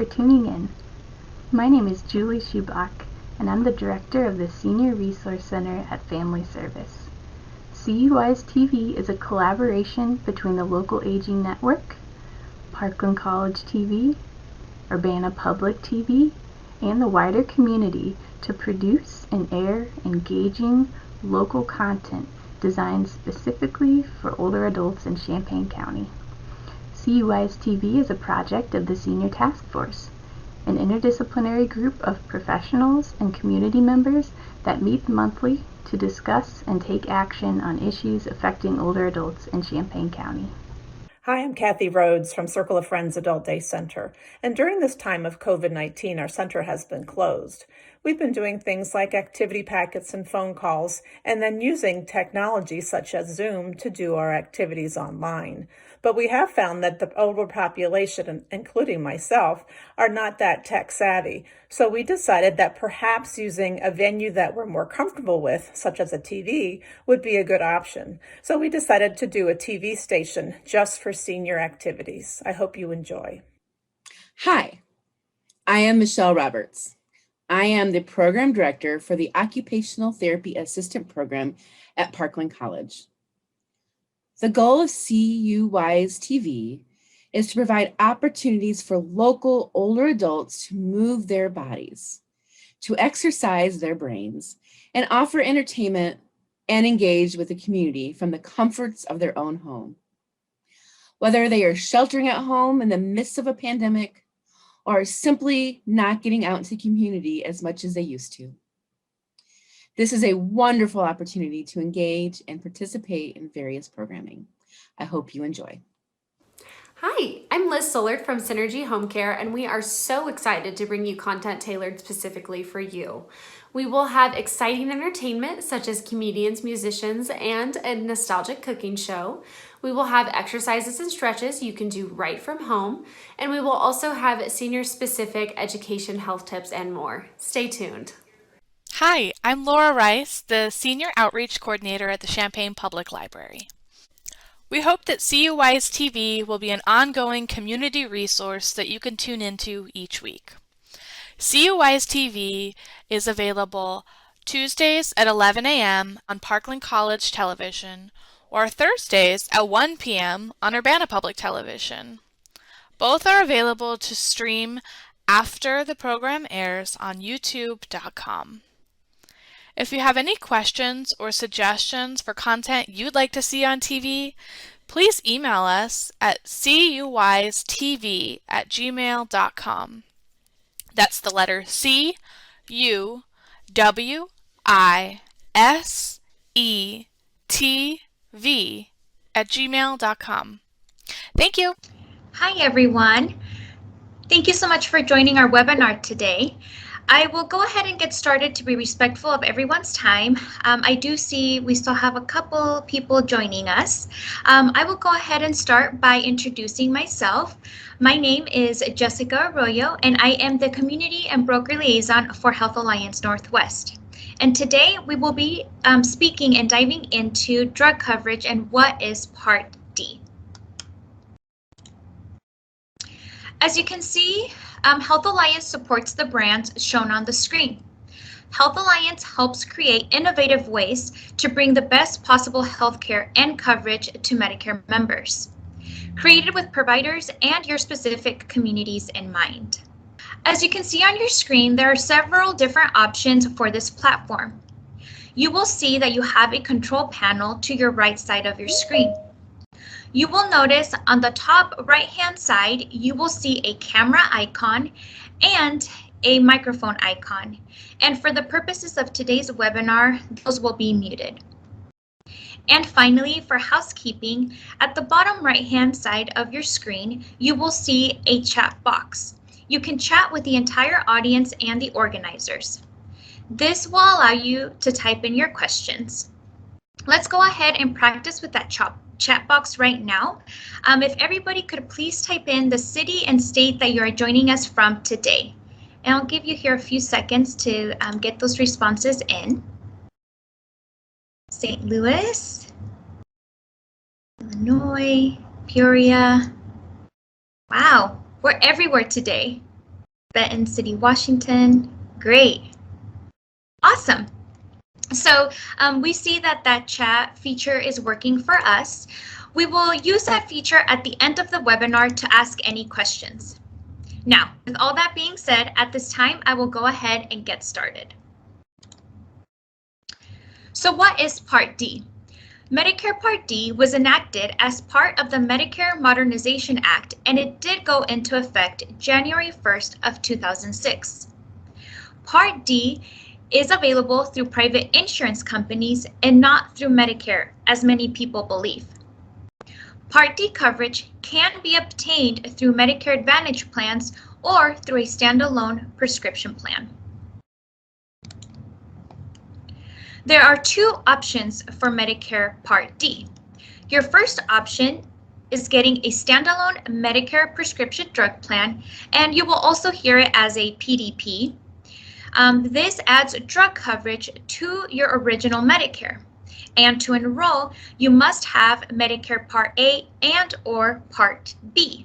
tuning in. My name is Julie Schubach, and I'm the director of the Senior Resource Center at Family Service. CUI's TV is a collaboration between the local aging network, Parkland College TV, Urbana Public TV, and the wider community to produce and air engaging local content designed specifically for older adults in Champaign County. CUI's TV is a project of the Senior Task Force, an interdisciplinary group of professionals and community members that meet monthly to discuss and take action on issues affecting older adults in Champaign County. Hi, I'm Kathy Rhodes from Circle of Friends Adult Day Center, and during this time of COVID-19, our center has been closed. We've been doing things like activity packets and phone calls, and then using technology such as Zoom to do our activities online. But we have found that the older population, including myself, are not that tech savvy. So we decided that perhaps using a venue that we're more comfortable with, such as a TV, would be a good option. So we decided to do a TV station just for senior activities. I hope you enjoy. Hi, I am Michelle Roberts. I am the program director for the Occupational Therapy Assistant Program at Parkland College. The goal of CUI's TV is to provide opportunities for local older adults to move their bodies, to exercise their brains, and offer entertainment and engage with the community from the comforts of their own home. Whether they are sheltering at home in the midst of a pandemic or simply not getting out into the community as much as they used to. This is a wonderful opportunity to engage and participate in various programming. I hope you enjoy. Hi, I'm Liz Sollard from Synergy Home Care, and we are so excited to bring you content tailored specifically for you. We will have exciting entertainment such as comedians, musicians, and a nostalgic cooking show. We will have exercises and stretches you can do right from home, and we will also have senior-specific education, health tips, and more. Stay tuned. Hi, I'm Laura Rice, the Senior Outreach Coordinator at the Champaign Public Library. We hope that CUI's TV will be an ongoing community resource that you can tune into each week. CUI's TV is available Tuesdays at 11 a.m. on Parkland College Television or Thursdays at 1 p.m. on Urbana Public Television. Both are available to stream after the program airs on youtube.com. If you have any questions or suggestions for content you'd like to see on TV, please email us at cuistv@gmail.com. That's the letter cuistv@gmail.com. Thank you. Hi, everyone. Thank you so much for joining our webinar today. I will go ahead and get started to be respectful of everyone's time. I do see we still have a couple people joining us. I will go ahead and start by introducing myself. My name is Jessica Arroyo, and I am the Community and Broker Liaison for Health Alliance Northwest. And today we will be speaking and diving into drug coverage and what is Part D. As you can see, Health Alliance supports the brands shown on the screen. Health Alliance helps create innovative ways to bring the best possible healthcare and coverage to Medicare members, created with providers and your specific communities in mind. As you can see on your screen, there are several different options for this platform. You will see that you have a control panel to your right side of your screen. You will notice on the top right-hand side, you will see a camera icon and a microphone icon. And for the purposes of today's webinar, those will be muted. And finally, for housekeeping, at the bottom right-hand side of your screen, you will see a chat box. You can chat with the entire audience and the organizers. This will allow you to type in your questions. Let's go ahead and practice with that chat box right now. If everybody could please type in the city and state that you are joining us from today. And I'll give you here a few seconds to get those responses in. St. Louis, Illinois, Peoria. Wow, we're everywhere today. Benton City, Washington. Great. Awesome. So we see that chat feature is working for us. We will use that feature at the end of the webinar to ask any questions. Now, with all that being said, at this time, I will go ahead and get started. So what is Part D? Medicare Part D was enacted as part of the Medicare Modernization Act, and it did go into effect January 1st of 2006. Part D is available through private insurance companies and not through Medicare, as many people believe. Part D coverage can be obtained through Medicare Advantage plans or through a standalone prescription plan. There are two options for Medicare Part D. Your first option is getting a standalone Medicare prescription drug plan, and you will also hear it as a PDP. This adds drug coverage to your original Medicare. And to enroll, you must have Medicare Part A and or Part B.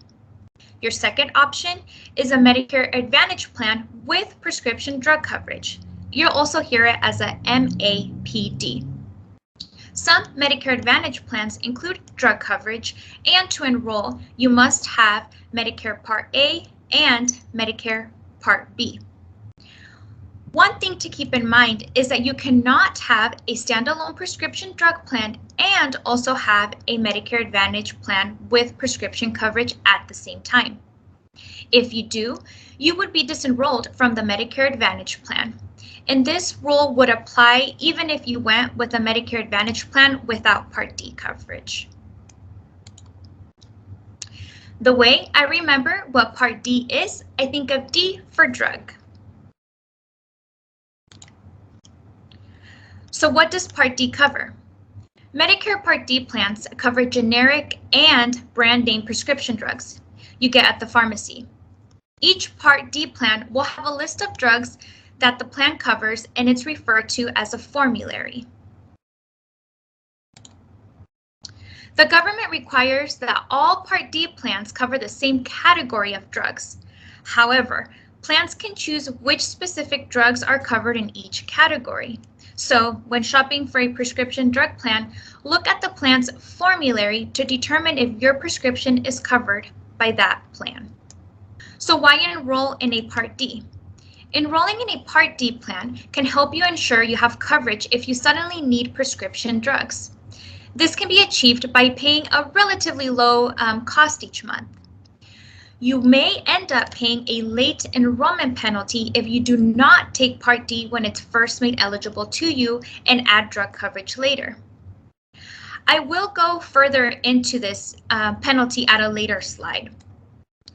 Your second option is a Medicare Advantage plan with prescription drug coverage. You'll also hear it as a MAPD. Some Medicare Advantage plans include drug coverage, and to enroll, you must have Medicare Part A and Medicare Part B. One thing to keep in mind is that you cannot have a standalone prescription drug plan and also have a Medicare Advantage plan with prescription coverage at the same time. If you do, you would be disenrolled from the Medicare Advantage plan. And this rule would apply even if you went with a Medicare Advantage plan without Part D coverage. The way I remember what Part D is, I think of D for drug. So what does Part D cover? Medicare Part D plans cover generic and brand name prescription drugs you get at the pharmacy. Each Part D plan will have a list of drugs that the plan covers, and it's referred to as a formulary. The government requires that all Part D plans cover the same category of drugs. However, plans can choose which specific drugs are covered in each category. So when shopping for a prescription drug plan, look at the plan's formulary to determine if your prescription is covered by that plan. So why enroll in a Part D? Enrolling in a Part D plan can help you ensure you have coverage if you suddenly need prescription drugs. This can be achieved by paying a relatively low cost each month. You may end up paying a late enrollment penalty if you do not take Part D when it's first made eligible to you and add drug coverage later. I will go further into this penalty at a later slide.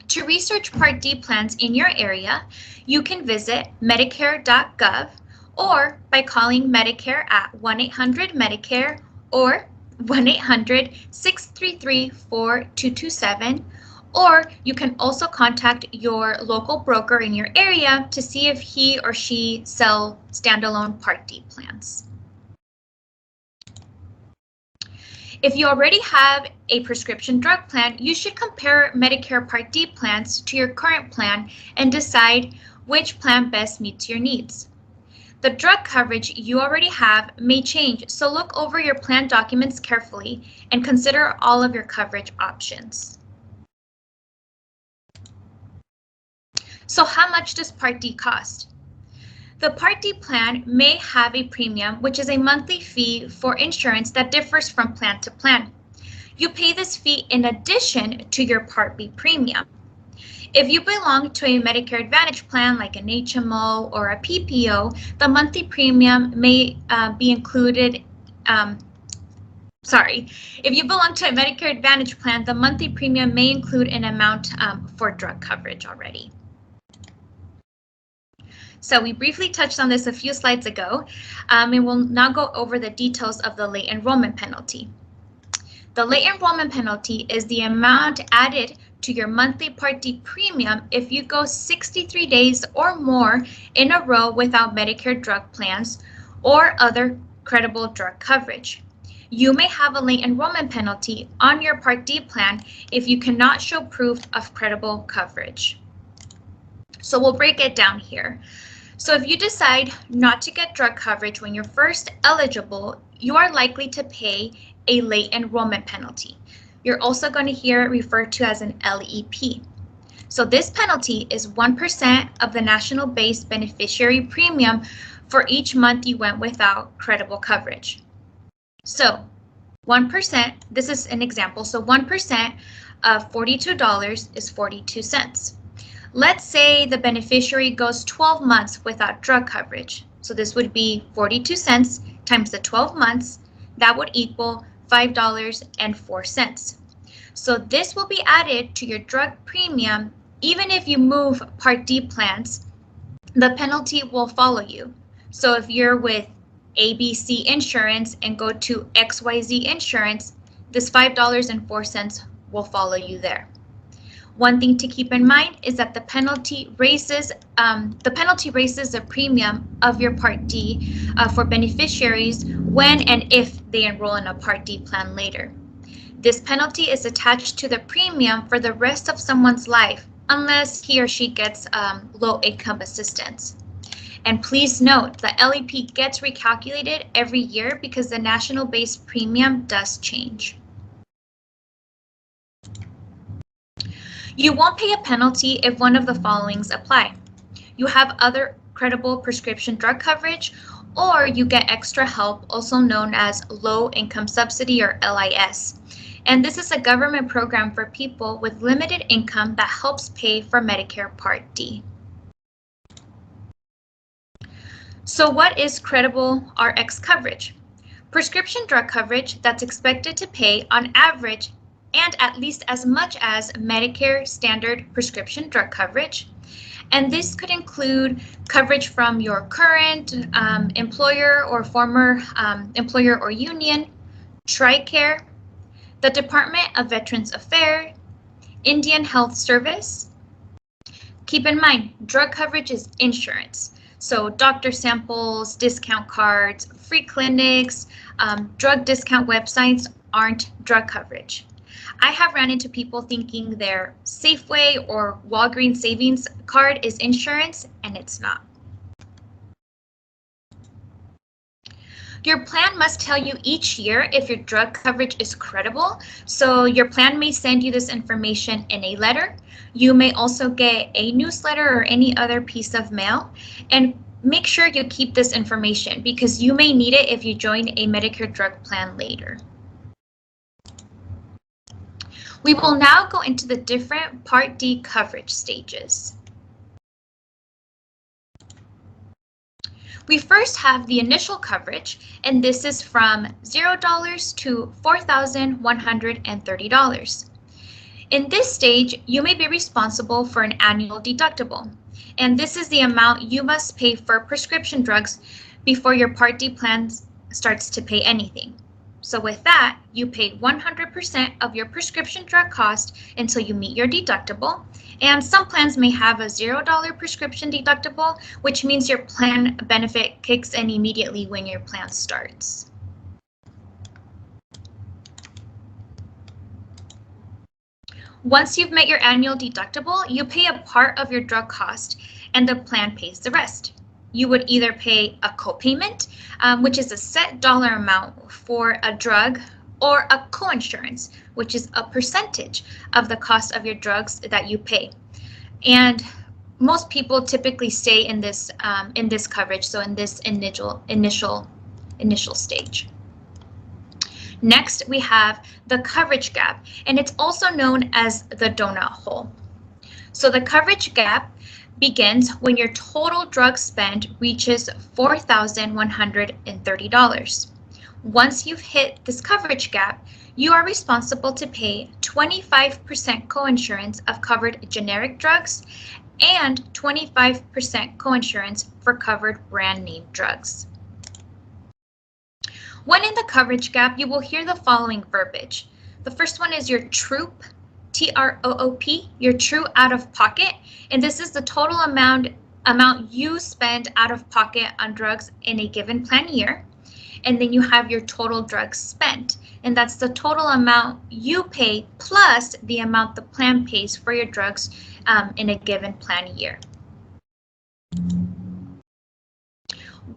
To research Part D plans in your area, you can visit medicare.gov or by calling Medicare at 1-800-MEDICARE or 1-800-633-4227, or you can also contact your local broker in your area to see if he or she sells standalone Part D plans. If you already have a prescription drug plan, you should compare Medicare Part D plans to your current plan and decide which plan best meets your needs. The drug coverage you already have may change, so look over your plan documents carefully and consider all of your coverage options. So how much does Part D cost? The Part D plan may have a premium, which is a monthly fee for insurance that differs from plan to plan. You pay this fee in addition to your Part B premium. If you belong to a Medicare Advantage plan like an HMO or a PPO, the monthly premium may be included. If you belong to a Medicare Advantage plan, the monthly premium may include an amount for drug coverage already. So we briefly touched on this a few slides ago, and we'll now go over the details of the late enrollment penalty. The late enrollment penalty is the amount added to your monthly Part D premium if you go 63 days or more in a row without Medicare drug plans or other credible drug coverage. You may have a late enrollment penalty on your Part D plan if you cannot show proof of credible coverage. So we'll break it down here. So if you decide not to get drug coverage when you're first eligible, you are likely to pay a late enrollment penalty. You're also going to hear it referred to as an LEP. So this penalty is 1% of the national base beneficiary premium for each month you went without credible coverage. So 1%, this is an example, so 1% of $42 is 42 cents. Let's say the beneficiary goes 12 months without drug coverage. So this would be 42 cents times the 12 months. That would equal $5.04. So this will be added to your drug premium. Even if you move Part D plans, the penalty will follow you. So if you're with ABC Insurance and go to XYZ Insurance, this $5.04 will follow you there. One thing to keep in mind is that the penalty raises the premium of your Part D for beneficiaries when and if they enroll in a Part D plan later. This penalty is attached to the premium for the rest of someone's life unless he or she gets low income assistance. And please note the LEP gets recalculated every year because the national base premium does change. You won't pay a penalty if one of the followings apply. You have other credible prescription drug coverage, or you get extra help, also known as Low Income Subsidy or LIS. And this is a government program for people with limited income that helps pay for Medicare Part D. So what is credible RX coverage? Prescription drug coverage that's expected to pay on average and at least as much as Medicare standard prescription drug coverage. And this could include coverage from your current employer or former employer or union, TRICARE, the Department of Veterans Affairs, Indian Health Service. Keep in mind, drug coverage is insurance. So doctor samples, discount cards, free clinics, drug discount websites aren't drug coverage. I have ran into people thinking their Safeway or Walgreens savings card is insurance, and it's not. Your plan must tell you each year if your drug coverage is credible, so your plan may send you this information in a letter. You may also get a newsletter or any other piece of mail, and make sure you keep this information because you may need it if you join a Medicare drug plan later. We will now go into the different Part D coverage stages. We first have the initial coverage, and this is from $0 to $4,130. In this stage, you may be responsible for an annual deductible, and this is the amount you must pay for prescription drugs before your Part D plan starts to pay anything. So with that, you pay 100% of your prescription drug cost until you meet your deductible. And some plans may have a $0 prescription deductible, which means your plan benefit kicks in immediately when your plan starts. Once you've met your annual deductible, you pay a part of your drug cost and the plan pays the rest. You would either pay a copayment, which is a set dollar amount for a drug, or a coinsurance, which is a percentage of the cost of your drugs that you pay. And most people typically stay in this coverage, so in this initial stage. Next, we have the coverage gap, and it's also known as the donut hole. So the coverage gap begins when your total drug spend reaches $4,130. Once you've hit this coverage gap, you are responsible to pay 25% coinsurance of covered generic drugs and 25% coinsurance for covered brand name drugs. When in the coverage gap, you will hear the following verbiage. The first one is your TROOP, T-R-O-O-P, your true out of pocket, and this is the total amount you spend out of pocket on drugs in a given plan year. And then you have your total drugs spent, and that's the total amount you pay plus the amount the plan pays for your drugs in a given plan year.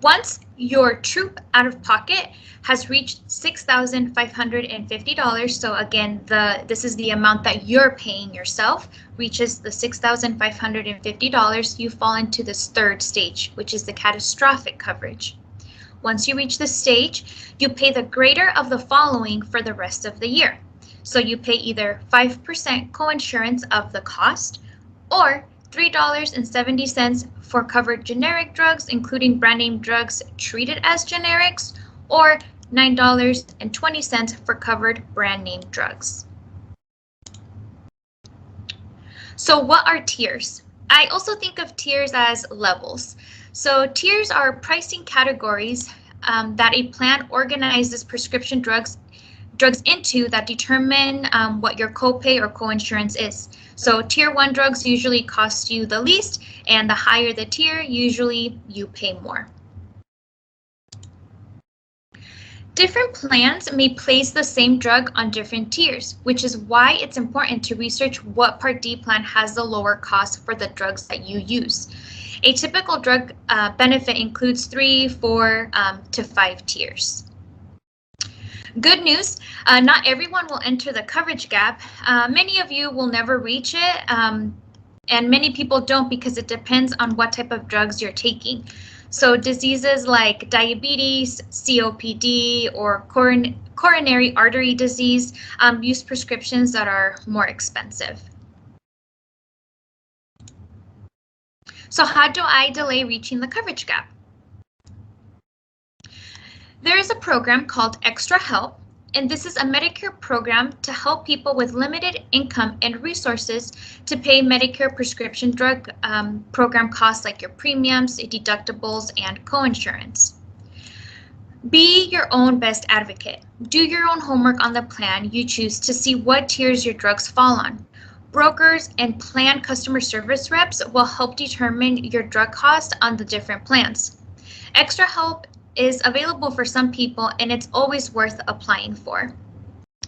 Once your true out-of-pocket has reached $6,550, so again, this is the amount that you're paying yourself, reaches the $6,550, you fall into this third stage, which is the catastrophic coverage. Once you reach this stage, you pay the greater of the following for the rest of the year. So you pay either 5% coinsurance of the cost, or $3.70 for covered generic drugs, including brand name drugs treated as generics, or $9.20 for covered brand name drugs. So what are tiers? I also think of tiers as levels. So tiers are pricing categories that a plan organizes prescription drugs into that determine what your copay or coinsurance is. So tier 1 drugs usually cost you the least, and the higher the tier, usually you pay more. Different plans may place the same drug on different tiers, which is why it's important to research what Part D plan has the lower cost for the drugs that you use. A typical drug benefit includes 3, 4 to 5 tiers. Good news, not everyone will enter the coverage gap. Many of you will never reach it, and many people don't because it depends on what type of drugs you're taking. So diseases like diabetes, COPD, or coronary artery disease use prescriptions that are more expensive. So how do I delay reaching the coverage gap? There is a program called Extra Help, and this is a Medicare program to help people with limited income and resources to pay Medicare prescription drug program costs like your premiums, deductibles, and coinsurance. Be your own best advocate. Do your own homework on the plan you choose to see what tiers your drugs fall on. Brokers and plan customer service reps will help determine your drug cost on the different plans. Extra Help is available for some people, and it's always worth applying for.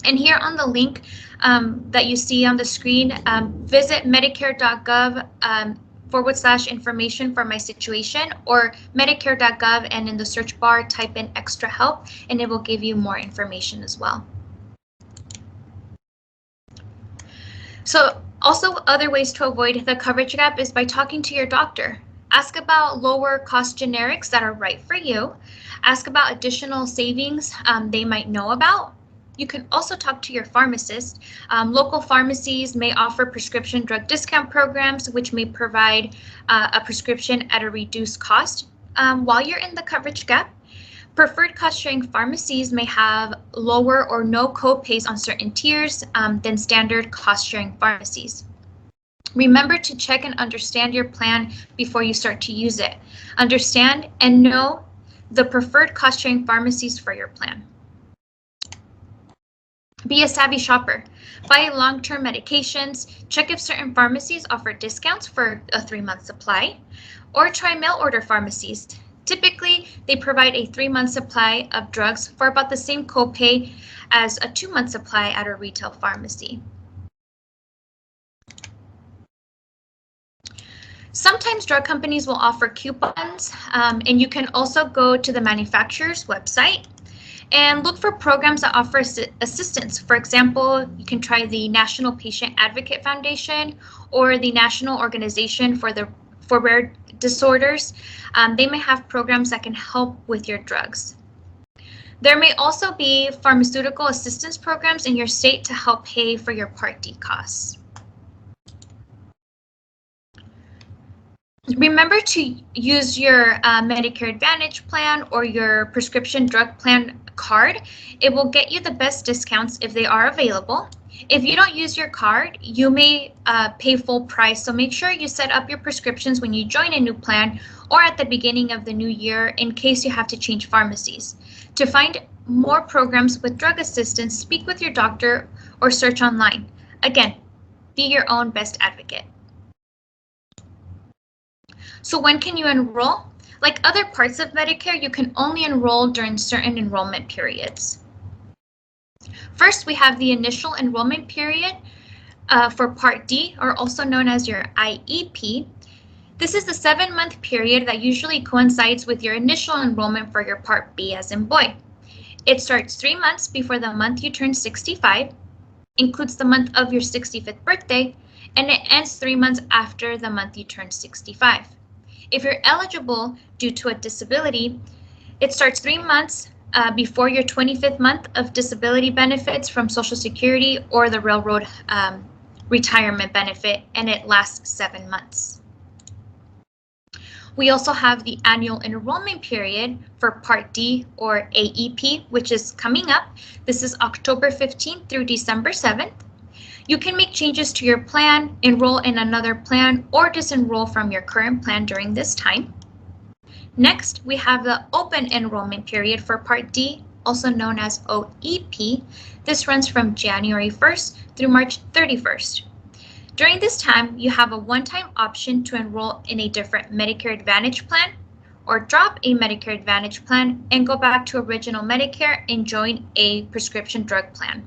And here on the link that you see on the screen, visit medicare.gov /information for my situation, or medicare.gov, and in the search bar type in Extra Help, and it will give you more information as well. So also other ways to avoid the coverage gap is by talking to your doctor. Ask about lower cost generics that are right for you. Ask about additional savings they might know about. You can also talk to your pharmacist. Local pharmacies may offer prescription drug discount programs, which may provide a prescription at a reduced cost. While you're in the coverage gap, preferred cost-sharing pharmacies may have lower or no co-pays on certain tiers than standard cost-sharing pharmacies. Remember to check and understand your plan before you start to use it. Understand and know the preferred cost-sharing pharmacies for your plan. Be a savvy shopper. Buy long-term medications. Check if certain pharmacies offer discounts for a 3-month supply, or try mail order pharmacies. Typically, they provide a 3-month supply of drugs for about the same copay as a 2-month supply at a retail pharmacy. Sometimes drug companies will offer coupons, and you can also go to the manufacturer's website and look for programs that offer assistance. For example, you can try the National Patient Advocate Foundation or the National Organization for Rare Disorders. They may have programs that can help with your drugs. There may also be pharmaceutical assistance programs in your state to help pay for your Part D costs. Remember to use your Medicare Advantage plan or your prescription drug plan card. It will get you the best discounts if they are available. If you don't use your card, you may pay full price, so make sure you set up your prescriptions when you join a new plan or at the beginning of the new year in case you have to change pharmacies. To find more programs with drug assistance, speak with your doctor or search online. Again, be your own best advocate. So when can you enroll? Like other parts of Medicare, you can only enroll during certain enrollment periods. First, we have the initial enrollment period for Part D, or also known as your IEP. This is the 7-month period that usually coincides with your initial enrollment for your Part B as in boy. It starts 3 months before the month you turn 65, includes the month of your 65th birthday, and it ends 3 months after the month you turn 65. If you're eligible due to a disability, it starts 3 months before your 25th month of disability benefits from Social Security or the Railroad retirement benefit, and it lasts 7 months. We also have the annual enrollment period for Part D or AEP, which is coming up. This is October 15th through December 7th. You can make changes to your plan, enroll in another plan, or disenroll from your current plan during this time. Next, we have the open enrollment period for Part D, also known as OEP. This runs from January 1st through March 31st. During this time, you have a one-time option to enroll in a different Medicare Advantage plan or drop a Medicare Advantage plan and go back to original Medicare and join a prescription drug plan.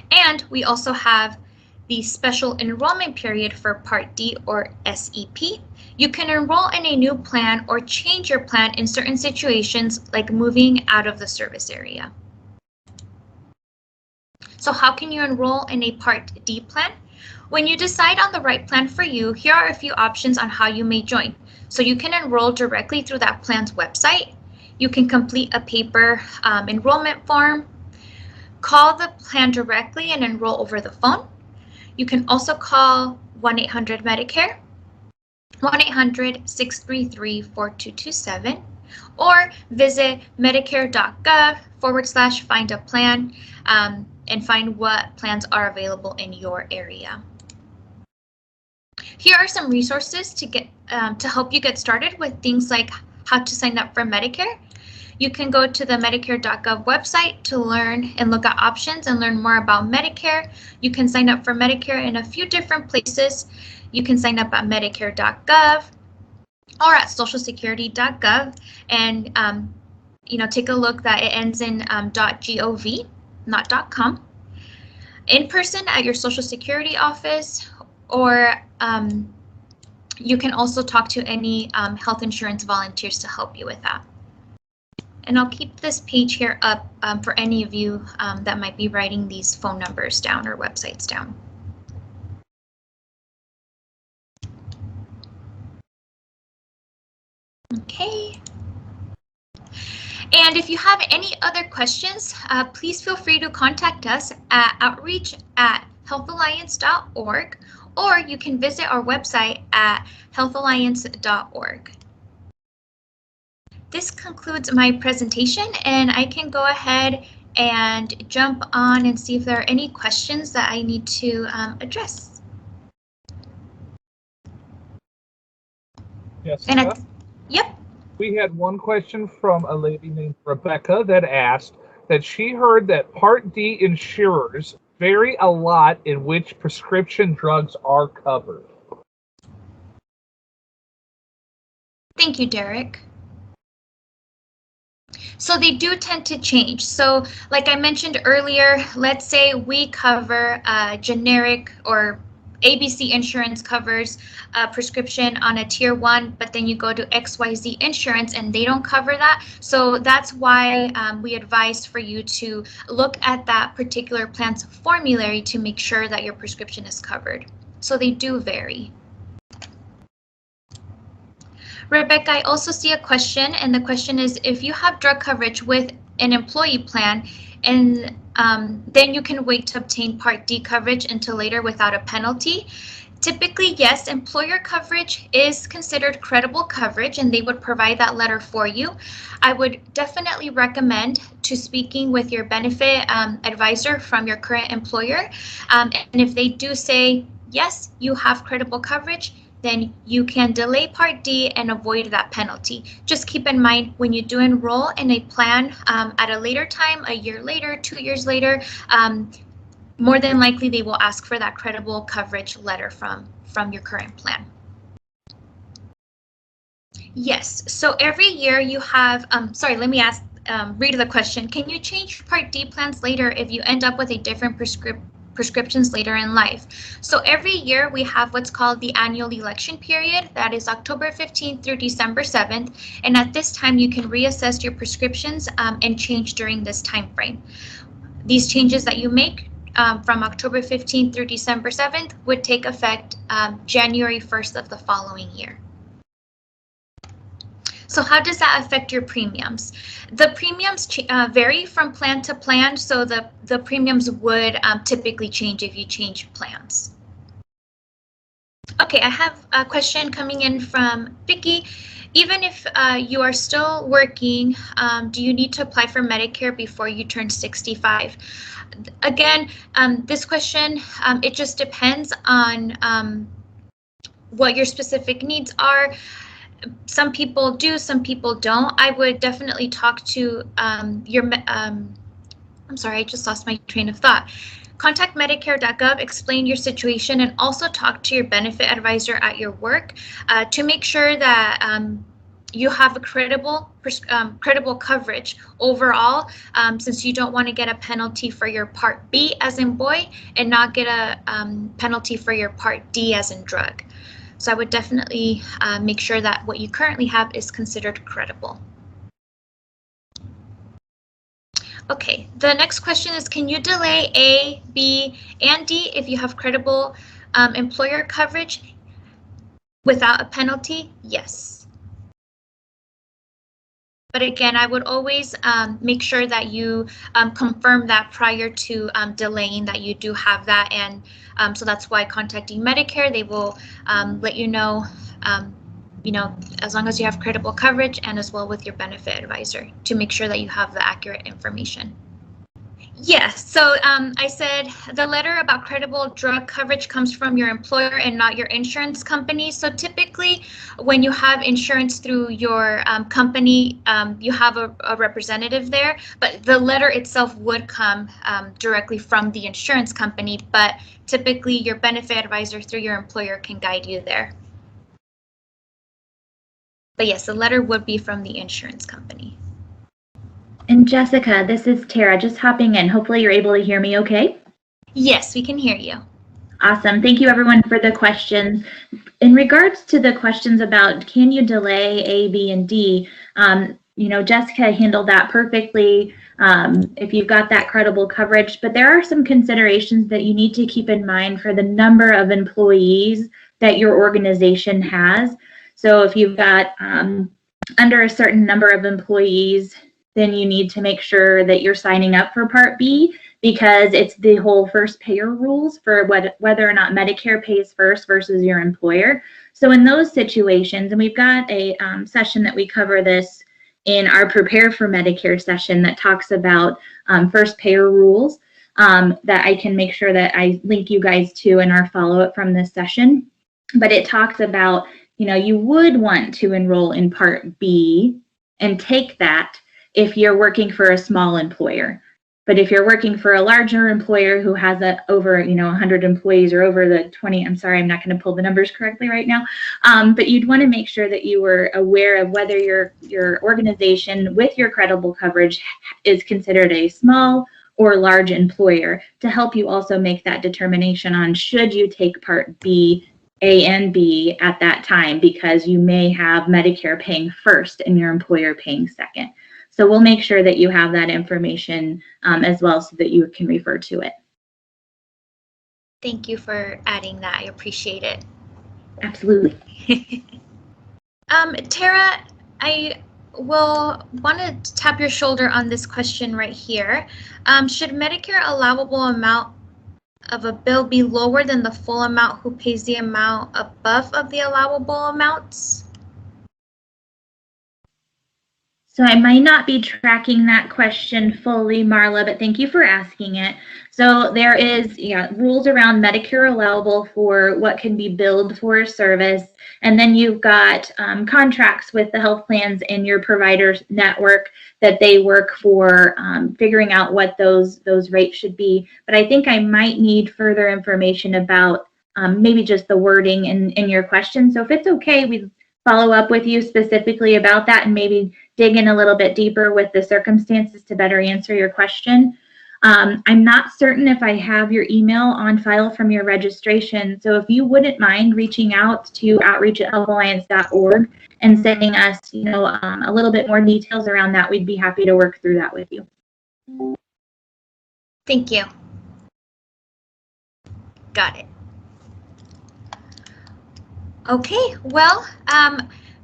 And we also have the special enrollment period for Part D or SEP. You can enroll in a new plan or change your plan in certain situations like moving out of the service area. So how can you enroll in a Part D plan? When you decide on the right plan for you, here are a few options on how you may join. So you can enroll directly through that plan's website. You can complete a paper enrollment form, call the plan directly and enroll over the phone. You can also call 1-800-MEDICARE, 1-800-633-4227, or visit medicare.gov/find-a-plan and find what plans are available in your area. Here are some resources to help you get started with things like how to sign up for Medicare. You can go to the medicare.gov website to learn and look at options and learn more about Medicare. You can sign up for Medicare in a few different places. You can sign up at medicare.gov or at socialsecurity.gov and take a look that it ends in .gov, not .com. In person at your Social Security office, or you can also talk to any health insurance volunteers to help you with that. And I'll keep this page here up for any of you that might be writing these phone numbers down or websites down. Okay. And if you have any other questions, please feel free to contact us at outreach@healthalliance.org, or you can visit our website at healthalliance.org. This concludes my presentation, and I can go ahead and jump on and see if there are any questions that I need to address. Yes. Yep. We had one question from a lady named Rebecca that asked that she heard that Part D insurers vary a lot in which prescription drugs are covered. Thank you, Derek. So they do tend to change. So like I mentioned earlier, let's say we cover generic or ABC insurance covers a prescription on a tier 1, but then you go to XYZ insurance and they don't cover that. So that's why we advise for you to look at that particular plan's formulary to make sure that your prescription is covered. So they do vary. Rebecca, I also see a question, and the question is, if you have drug coverage with an employee plan, and then you can wait to obtain Part D coverage until later without a penalty. Typically, yes, employer coverage is considered credible coverage, and they would provide that letter for you. I would definitely recommend to speaking with your benefit advisor from your current employer. And if they do say, yes, you have credible coverage, then you can delay Part D and avoid that penalty. Just keep in mind, when you do enroll in a plan at a later time, a year later, 2 years later, more than likely they will ask for that credible coverage letter from your current plan. Yes, so every year you have, sorry, let me read the question. Can you change Part D plans later if you end up with a different prescriptions later in life. So every year we have what's called the annual election period. That is October 15th through December 7th. And at this time, you can reassess your prescriptions and change during this time frame. These changes that you make from October 15th through December 7th would take effect January 1st of the following year. So how does that affect your premiums? The premiums vary from plan to plan, so the premiums would typically change if you change plans. Okay, I have a question coming in from Vicky. Even if you are still working, do you need to apply for Medicare before you turn 65? Again, this question, it just depends on what your specific needs are. Some people do, some people don't. I would definitely talk to I'm sorry, I just lost my train of thought. Contact Medicare.gov, explain your situation, and also talk to your benefit advisor at your work to make sure that you have a credible coverage overall, since you don't want to get a penalty for your Part B as in boy and not get a penalty for your Part D as in drug. So I would definitely make sure that what you currently have is considered credible. Okay, the next question is, can you delay A, B, and D if you have credible employer coverage without a penalty? Yes. But again, I would always make sure that you confirm that prior to delaying that you do have that. And so that's why contacting Medicare, they will let you know, as long as you have credible coverage, and as well with your benefit advisor to make sure that you have the accurate information. Yes, so I said the letter about credible drug coverage comes from your employer and not your insurance company. So typically when you have insurance through your company, you have a representative there, but the letter itself would come directly from the insurance company, but typically your benefit advisor through your employer can guide you there. But yes, the letter would be from the insurance company. And Jessica, this is Tara, just hopping in. Hopefully you're able to hear me okay? Yes, we can hear you. Awesome. Thank you everyone for the questions. In regards to the questions about can you delay A, B, and D, Jessica handled that perfectly if you've got that credible coverage, but there are some considerations that you need to keep in mind for the number of employees that your organization has. So if you've got under a certain number of employees, then you need to make sure that you're signing up for Part B, because it's the whole first payer rules for whether or not Medicare pays first versus your employer. So in those situations, and we've got a session that we cover this in our Prepare for Medicare session that talks about first payer rules that I can make sure that I link you guys to in our follow-up from this session. But it talks about, you would want to enroll in Part B and take that if you're working for a small employer. But if you're working for a larger employer who has over 100 employees or over the 20, I'm sorry, I'm not going to pull the numbers correctly right now, but you'd want to make sure that you were aware of whether your organization with your credible coverage is considered a small or large employer, to help you also make that determination on should you take Part B, A, and B at that time, because you may have Medicare paying first and your employer paying second. So we'll make sure that you have that information as well, so that you can refer to it. Thank you for adding that. I appreciate it. Absolutely. Tara, I will want to tap your shoulder on this question right here. Should Medicare allowable amount of a bill be lower than the full amount who pays the amount above of the allowable amounts? So I might not be tracking that question fully, Marla, but thank you for asking it. So there is rules around Medicare allowable for what can be billed for a service. And then you've got contracts with the health plans and your provider's network that they work for figuring out what those rates should be. But I think I might need further information about maybe just the wording in your question. So if it's okay, we'd follow up with you specifically about that and maybe dig in a little bit deeper with the circumstances to better answer your question. I'm not certain if I have your email on file from your registration, so if you wouldn't mind reaching out to outreach@healthalliance.org and sending us, a little bit more details around that, we'd be happy to work through that with you. Thank you. Got it. Okay, well,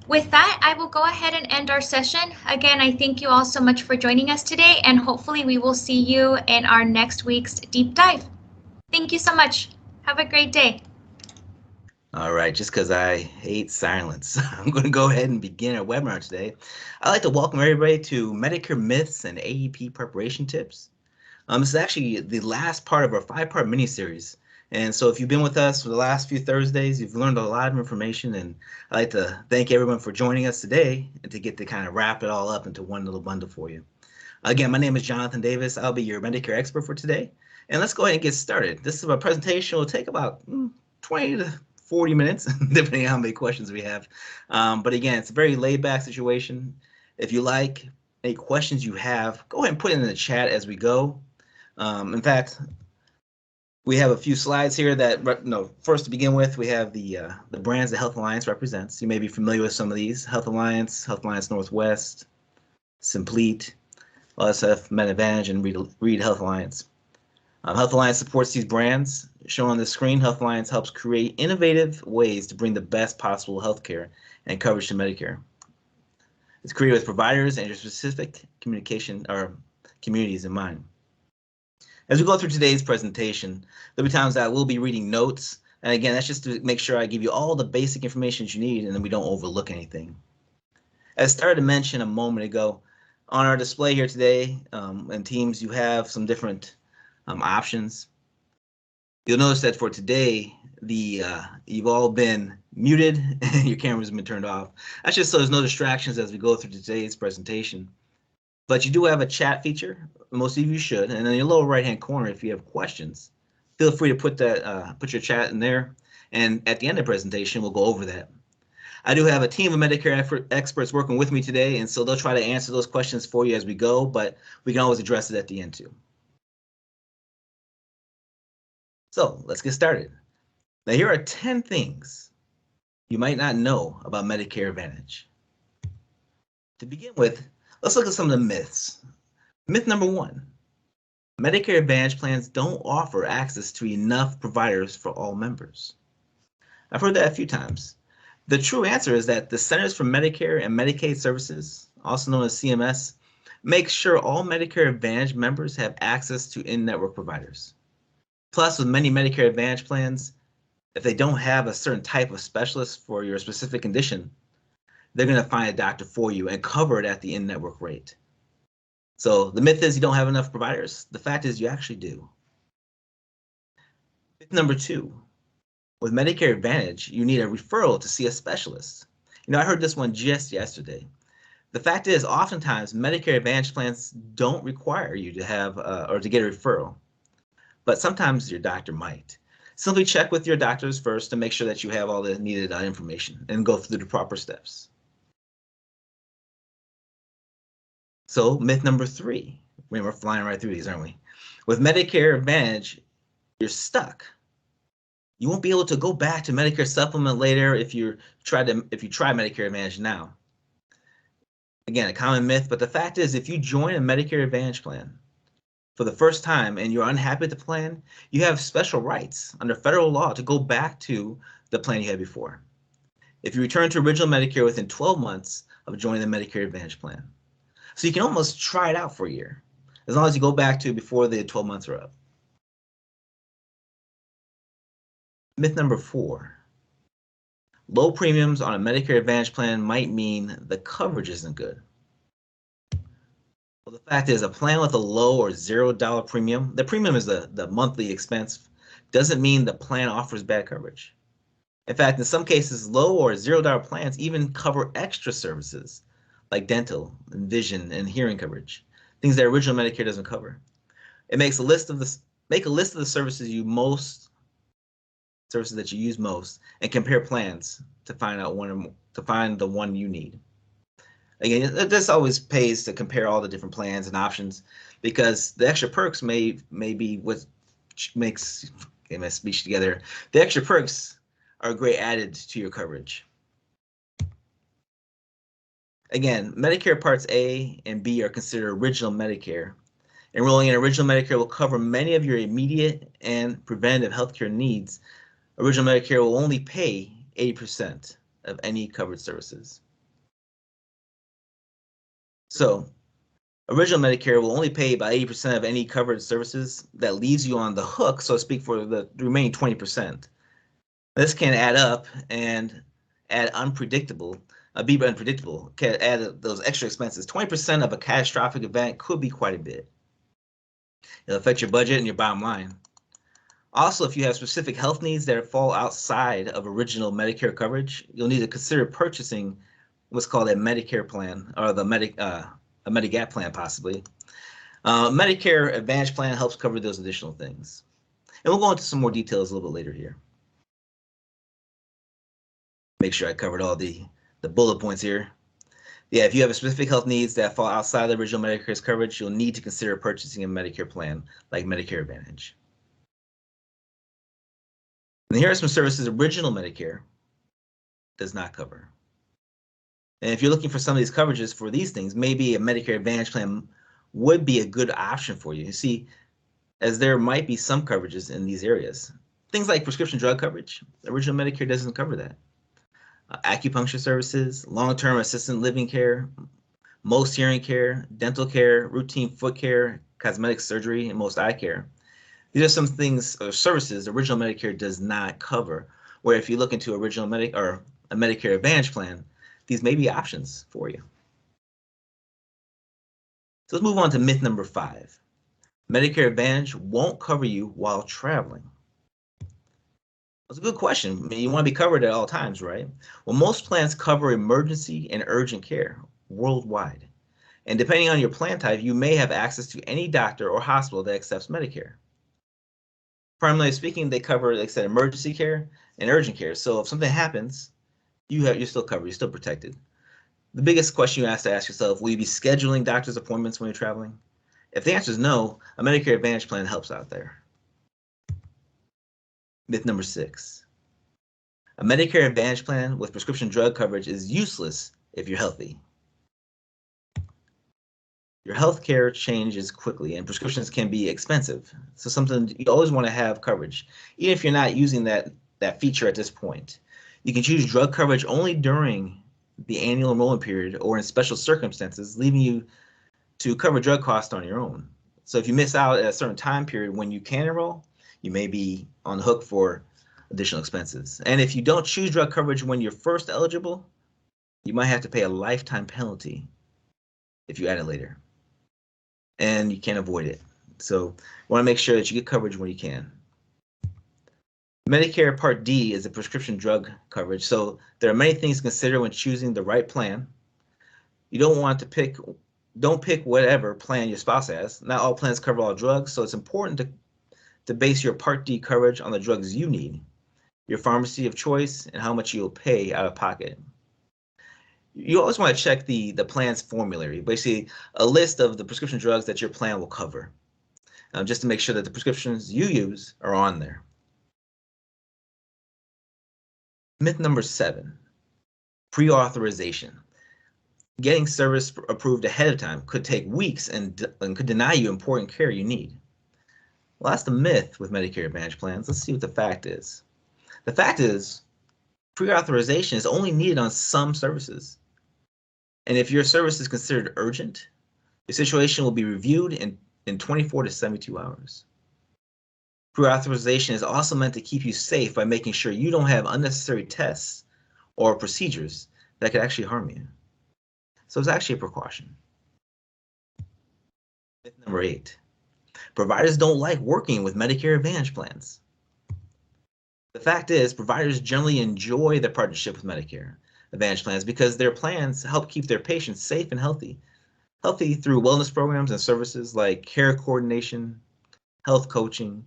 with that, I will go ahead and end our session. Again, I thank you all so much for joining us today, and hopefully we will see you in our next week's deep dive. Thank you so much. Have a great day. All right, just because I hate silence, I'm going to go ahead and begin our webinar today. I'd like to welcome everybody to Medicare Myths and AEP Preparation Tips. This is actually the last part of our 5-part mini-series. And so if you've been with us for the last few Thursdays, you've learned a lot of information, and I'd like to thank everyone for joining us today and to get to kind of wrap it all up into one little bundle for you. Again, my name is Jonathan Davis. I'll be your Medicare expert for today. And let's go ahead and get started. This is a presentation. Will take about 20 to 40 minutes, depending on how many questions we have. But again, it's a very laid back situation. If you like any questions you have, go ahead and put it in the chat as we go. In fact, we have a few slides here that, first to begin with, we have the brands that Health Alliance represents. You may be familiar with some of these: Health Alliance Northwest, Complete, LSF, Med Advantage, and Reed Health Alliance. Health Alliance supports these brands. Shown on the screen, Health Alliance helps create innovative ways to bring the best possible healthcare and coverage to Medicare. It's created with providers and your specific communication or communities in mind. As we go through today's presentation, there'll be times that we'll be reading notes. And again, that's just to make sure I give you all the basic information you need and then we don't overlook anything. As I started to mention a moment ago, on our display here today, in Teams, you have some different options. You'll notice that for today, you've all been muted and your cameras have been turned off. That's just so there's no distractions as we go through today's presentation. But you do have a chat feature. Most of you should. And in your lower right-hand corner, if you have questions, feel free to put your chat in there. And at the end of the presentation, we'll go over that. I do have a team of Medicare experts working with me today, and so they'll try to answer those questions for you as we go, but we can always address it at the end too. So let's get started. Now here are 10 things you might not know about Medicare Advantage. To begin with, let's look at some of the myths. Myth number 1, Medicare Advantage plans don't offer access to enough providers for all members. I've heard that a few times. The true answer is that the Centers for Medicare and Medicaid Services, also known as CMS, makes sure all Medicare Advantage members have access to in-network providers. Plus, with many Medicare Advantage plans, if they don't have a certain type of specialist for your specific condition, they're going to find a doctor for you and cover it at the in-network rate. So the myth is you don't have enough providers. The fact is you actually do. Myth number 2, with Medicare Advantage, you need a referral to see a specialist. I heard this one just yesterday. The fact is, oftentimes Medicare Advantage plans don't require you to have or to get a referral, but sometimes your doctor might. Simply check with your doctors first to make sure that you have all the needed information and go through the proper steps. So myth number 3, we're flying right through these, aren't we? With Medicare Advantage, you're stuck. You won't be able to go back to Medicare Supplement later if you try Medicare Advantage now. Again, a common myth, but the fact is if you join a Medicare Advantage plan for the first time and you're unhappy with the plan, you have special rights under federal law to go back to the plan you had before. If you return to original Medicare within 12 months of joining the Medicare Advantage plan. So you can almost try it out for a year, as long as you go back to before the 12 months are up. Myth number 4, low premiums on a Medicare Advantage plan might mean the coverage isn't good. Well, the fact is a plan with a low or $0 premium, the premium is the monthly expense, doesn't mean the plan offers bad coverage. In fact, in some cases, low or $0 plans even cover extra services like dental and vision and hearing coverage, things that original Medicare doesn't cover. It makes a list of the services that you use most and compare plans to find the one you need. Again, this always pays to compare all the different plans and options because the extra perks may be what makes, get my speech together. The extra perks are great added to your coverage. Again, Medicare Parts A and B are considered original Medicare. Enrolling in original Medicare will cover many of your immediate and preventative healthcare needs. Original Medicare will only pay 80% of any covered services. So, original Medicare will only pay about 80% of any covered services. That leaves you on the hook, so to speak, for the remaining 20%. This can add up and add be unpredictable, can add those extra expenses. 20% of a catastrophic event could be quite a bit. It'll affect your budget and your bottom line. Also, if you have specific health needs that fall outside of original Medicare coverage, you'll need to consider purchasing what's called a Medicare plan, or a Medigap plan possibly. Medicare Advantage plan helps cover those additional things. And we'll go into some more details a little bit later here. Make sure I covered all the bullet points here. Yeah, if you have specific health needs that fall outside the original Medicare's coverage, you'll need to consider purchasing a Medicare plan like Medicare Advantage. And here are some services original Medicare does not cover. And if you're looking for some of these coverages for these things, maybe a Medicare Advantage plan would be a good option for you. You see, as there might be some coverages in these areas. Things like prescription drug coverage, original Medicare doesn't cover that. Acupuncture services, long-term assisted living care, most hearing care, dental care, routine foot care, cosmetic surgery, and most eye care. These are some things or services original Medicare does not cover, where if you look into original or a Medicare Advantage plan, these may be options for you. So let's move on to myth number 5. Medicare Advantage won't cover you while traveling. That's a good question. I mean, you want to be covered at all times, right? Well, most plans cover emergency and urgent care worldwide. And depending on your plan type, you may have access to any doctor or hospital that accepts Medicare. Primarily speaking, they cover, like I said, emergency care and urgent care. So if something happens, you're still covered, you're still protected. The biggest question you have to ask yourself, will you be scheduling doctor's appointments when you're traveling? If the answer is no, a Medicare Advantage plan helps out there. Myth number 6. A Medicare Advantage plan with prescription drug coverage is useless if you're healthy. Your health care changes quickly and prescriptions can be expensive. So something you always want to have coverage, even if you're not using that feature at this point. You can choose drug coverage only during the annual enrollment period or in special circumstances, leaving you to cover drug costs on your own. So if you miss out at a certain time period when you can enroll, you may be on the hook for additional expenses. And if you don't choose drug coverage when you're first eligible, you might have to pay a lifetime penalty if you add it later. And you can't avoid it. So you want to make sure that you get coverage when you can. Medicare Part D is a prescription drug coverage, so there are many things to consider when choosing the right plan. You don't pick whatever plan your spouse has. Not all plans cover all drugs, so it's important to base your Part D coverage on the drugs you need, your pharmacy of choice, and how much you'll pay out of pocket. You always want to check the plan's formulary, basically a list of the prescription drugs that your plan will cover, just to make sure that the prescriptions you use are on there. Myth number 7, pre-authorization. Getting service approved ahead of time could take weeks and could deny you important care you need. Well, that's the myth with Medicare Advantage plans. Let's see what the fact is. The fact is, pre-authorization is only needed on some services. And if your service is considered urgent, your situation will be reviewed in 24 to 72 hours. Pre-authorization is also meant to keep you safe by making sure you don't have unnecessary tests or procedures that could actually harm you. So it's actually a precaution. Myth number 8. Providers don't like working with Medicare Advantage plans. The fact is, providers generally enjoy their partnership with Medicare Advantage plans because their plans help keep their patients safe and healthy through wellness programs and services like care coordination, health coaching,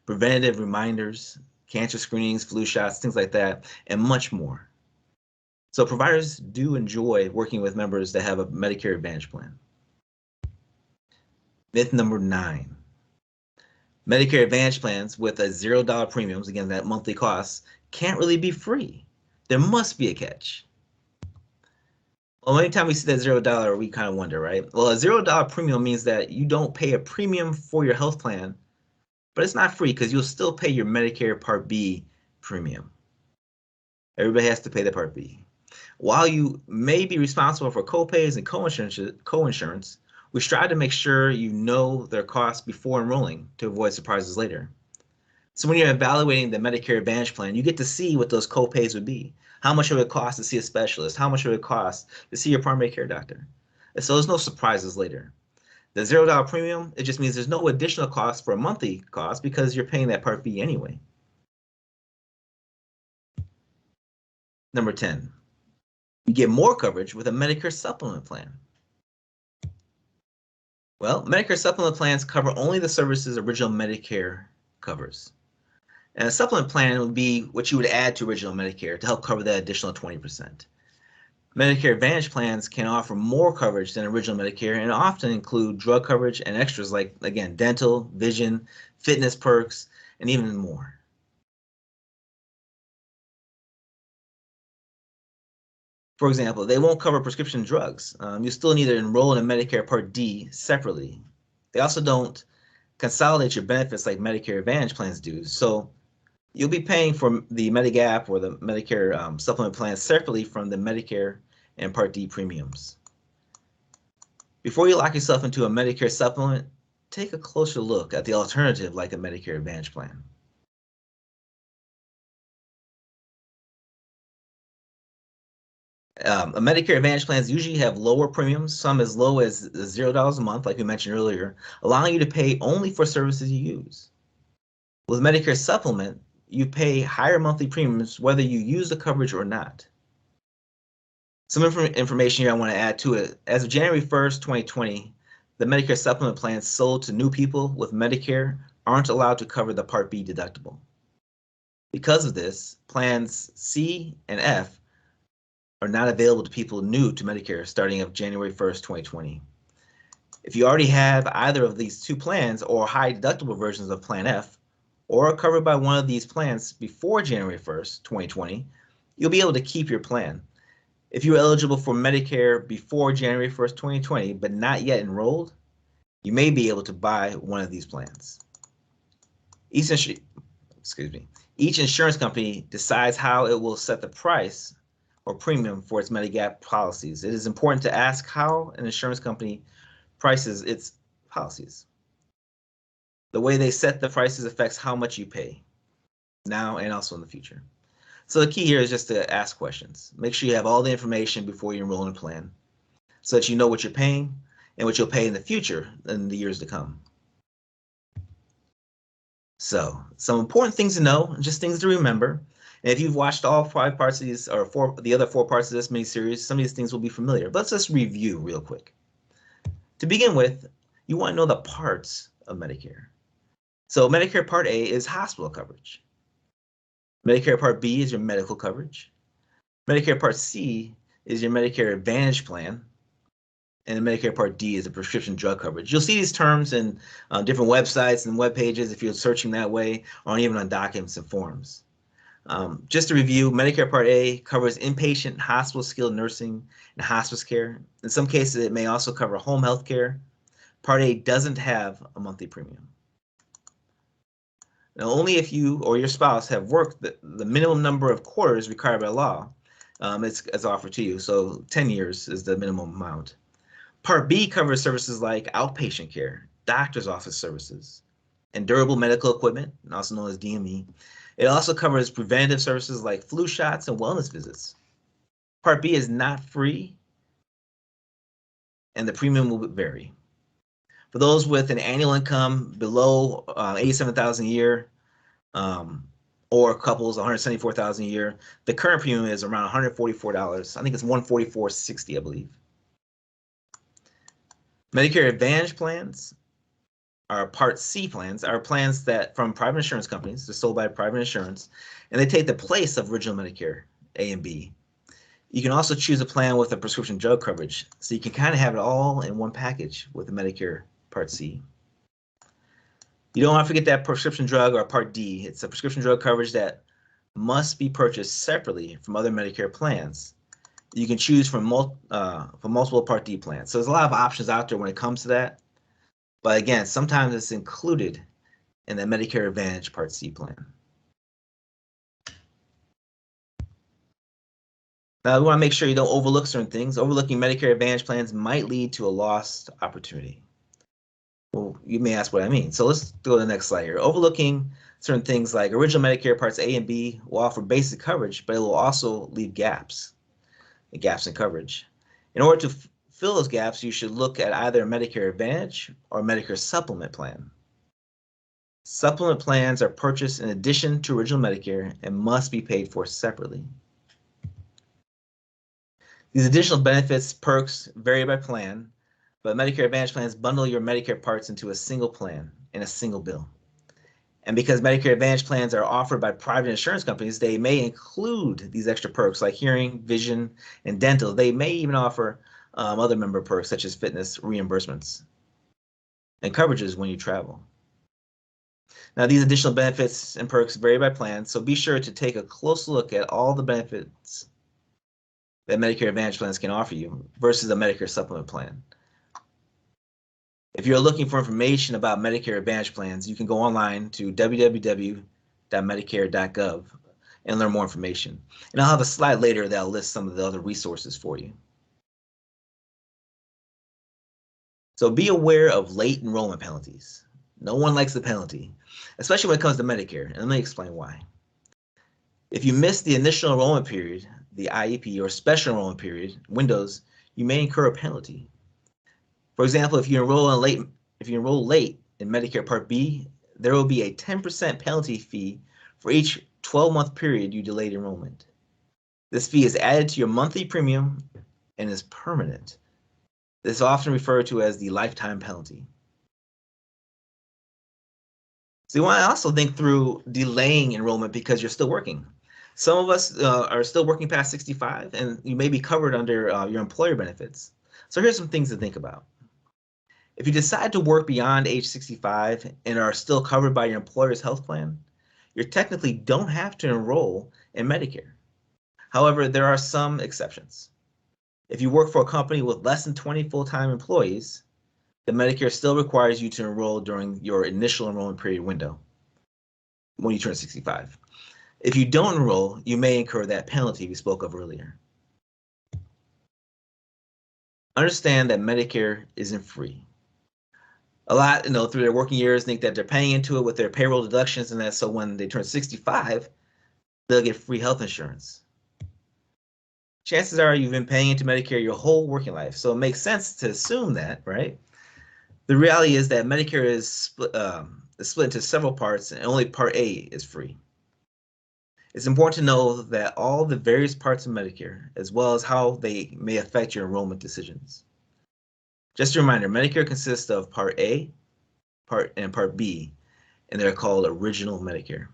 preventative reminders, cancer screenings, flu shots, things like that, and much more. So providers do enjoy working with members that have a Medicare Advantage plan. Myth number 9. Medicare Advantage plans with a $0 premiums, again, that monthly cost, can't really be free. There must be a catch. Well, anytime we see that $0, we kind of wonder, right? Well, a $0 premium means that you don't pay a premium for your health plan, but it's not free because you'll still pay your Medicare Part B premium. Everybody has to pay the Part B. While you may be responsible for copays and co-insurance, we strive to make sure you know their costs before enrolling to avoid surprises later. So when you're evaluating the Medicare Advantage plan, you get to see what those copays would be. How much it would cost to see a specialist? How much it would cost to see your primary care doctor? And so there's no surprises later. The $0 premium, it just means there's no additional cost for a monthly cost because you're paying that Part B anyway. Number 10, you get more coverage with a Medicare supplement plan. Well, Medicare supplement plans cover only the services original Medicare covers. And a supplement plan would be what you would add to original Medicare to help cover that additional 20%. Medicare Advantage plans can offer more coverage than original Medicare and often include drug coverage and extras like, again, dental, vision, fitness perks, and even more. For example, they won't cover prescription drugs. You still need to enroll in a Medicare Part D separately. They also don't consolidate your benefits like Medicare Advantage plans do. So you'll be paying for the Medigap or the Medicare supplement plan separately from the Medicare and Part D premiums. Before you lock yourself into a Medicare supplement, take a closer look at the alternative like a Medicare Advantage plan. Medicare Advantage plans usually have lower premiums, some as low as $0 a month, like we mentioned earlier, allowing you to pay only for services you use. With Medicare Supplement, you pay higher monthly premiums whether you use the coverage or not. Some information here I want to add to it. As of January 1st, 2020, the Medicare Supplement plans sold to new people with Medicare aren't allowed to cover the Part B deductible. Because of this, plans C and F are not available to people new to Medicare starting of January 1st, 2020. If you already have either of these two plans or high deductible versions of Plan F, or are covered by one of these plans before January 1st, 2020, you'll be able to keep your plan. If you're eligible for Medicare before January 1st, 2020, but not yet enrolled, you may be able to buy one of these plans. Each insurance company decides how it will set the price or premium for its Medigap policies. It is important to ask how an insurance company prices its policies. The way they set the prices affects how much you pay now and also in the future. So the key here is just to ask questions. Make sure you have all the information before you enroll in a plan so that you know what you're paying and what you'll pay in the future in the years to come. So some important things to know, just things to remember. And if you've watched all 5 parts of these, or the other 4 parts of this mini-series, some of these things will be familiar. But let's just review real quick. To begin with, you want to know the parts of Medicare. So Medicare Part A is hospital coverage. Medicare Part B is your medical coverage. Medicare Part C is your Medicare Advantage plan. And Medicare Part D is a prescription drug coverage. You'll see these terms in different websites and web pages if you're searching that way, or even on documents and forms. Just to review, Medicare Part A covers inpatient hospital skilled nursing and hospice care. In some cases, it may also cover home health care. Part A doesn't have a monthly premium. Now, only if you or your spouse have worked the minimum number of quarters required by law is offered to you. So 10 years is the minimum amount. Part B covers services like outpatient care, doctor's office services, and durable medical equipment, also known as DME. It also covers preventative services like flu shots and wellness visits. Part B is not free, and the premium will vary. For those with an annual income below $87,000 a year, or couples $174,000 a year, the current premium is around $144. I think it's $144.60, I believe. Medicare Advantage plans are Part C plans, are plans that from private insurance companies, they're sold by private insurance, and they take the place of original Medicare A and B. You can also choose a plan with a prescription drug coverage, so you can kind of have it all in one package with the Medicare Part C. You don't want to forget that prescription drug or Part D. It's a prescription drug coverage that must be purchased separately from other Medicare plans. You can choose from multiple Part D plans. So there's a lot of options out there when it comes to that. But again, sometimes it's included in the Medicare Advantage Part C plan. Now, we want to make sure you don't overlook certain things. Overlooking Medicare Advantage plans might lead to a lost opportunity. Well, you may ask what I mean. So let's go to the next slide here. Overlooking certain things like original Medicare Parts A and B will offer basic coverage, but it will also leave gaps in coverage. In order to fill those gaps, you should look at either a Medicare Advantage or Medicare Supplement plan. Supplement plans are purchased in addition to original Medicare and must be paid for separately. These additional benefits, perks vary by plan, but Medicare Advantage plans bundle your Medicare parts into a single plan in a single bill. And because Medicare Advantage plans are offered by private insurance companies, they may include these extra perks like hearing, vision, and dental. They may even offer other member perks such as fitness reimbursements and coverages when you travel. Now, these additional benefits and perks vary by plan, so be sure to take a close look at all the benefits that Medicare Advantage plans can offer you versus a Medicare Supplement plan. If you're looking for information about Medicare Advantage plans, you can go online to www.medicare.gov and learn more information. And I'll have a slide later that'll list some of the other resources for you. So be aware of late enrollment penalties. No one likes the penalty, especially when it comes to Medicare, and let me explain why. If you miss the initial enrollment period, the IEP or special enrollment period windows, you may incur a penalty. For example, if you enroll late in Medicare Part B, there will be a 10% penalty fee for each 12-month period you delayed enrollment. This fee is added to your monthly premium and is permanent. This is often referred to as the lifetime penalty. So you want to also think through delaying enrollment because you're still working. Some of us are still working past 65, and you may be covered under your employer benefits. So here's some things to think about. If you decide to work beyond age 65 and are still covered by your employer's health plan, you technically don't have to enroll in Medicare. However, there are some exceptions. If you work for a company with less than 20 full-time employees, the Medicare still requires you to enroll during your initial enrollment period window when you turn 65. If you don't enroll, you may incur that penalty we spoke of earlier. Understand that Medicare isn't free. A lot, through their working years, think that they're paying into it with their payroll deductions and that, so when they turn 65, they'll get free health insurance. Chances are you've been paying into Medicare your whole working life, so it makes sense to assume that, right? The reality is that Medicare is split into several parts, and only Part A is free. It's important to know that all the various parts of Medicare, as well as how they may affect your enrollment decisions. Just a reminder, Medicare consists of Part A, and Part B, and they're called Original Medicare.